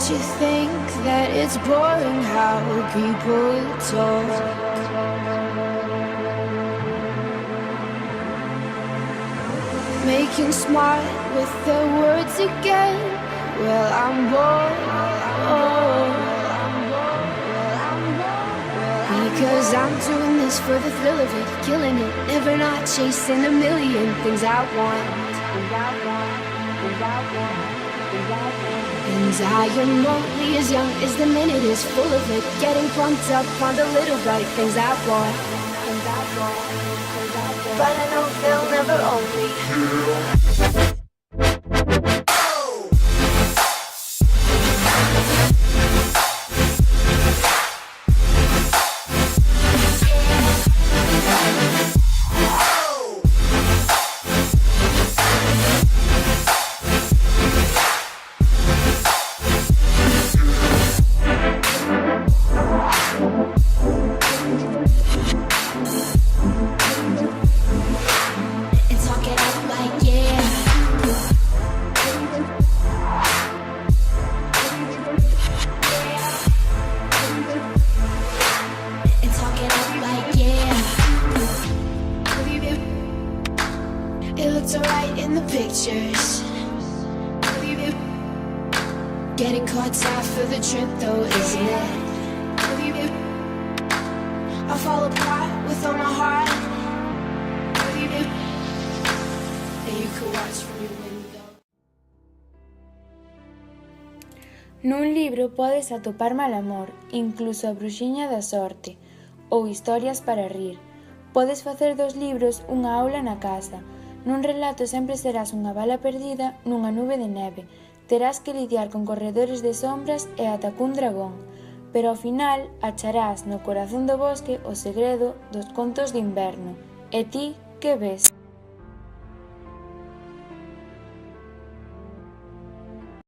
Don't you think that it's boring how people talk? Making smart with their words again. Well, I'm bored. Because I'm doing this for the thrill of it, killing it, never not chasing a million things I want. And I am only as young as the minute is full of it, getting pumped up on the little bright things I want. But I know they'll never own me. It looks alright in the pictures. Getting caught out for the trip though, isn't it? I fall apart with all my heart. And you could watch from your window. Nun libro podes atopar mal amor, incluso a bruxiña da sorte, ou historias para rir. Podes facer dos libros unha aula na casa. Nun relato sempre serás unha bala perdida nunha nube de neve. Terás que lidiar con corredores de sombras e ata cun dragón. Pero ao final acharás no corazón do bosque o segredo dos contos de inverno. E ti, que ves?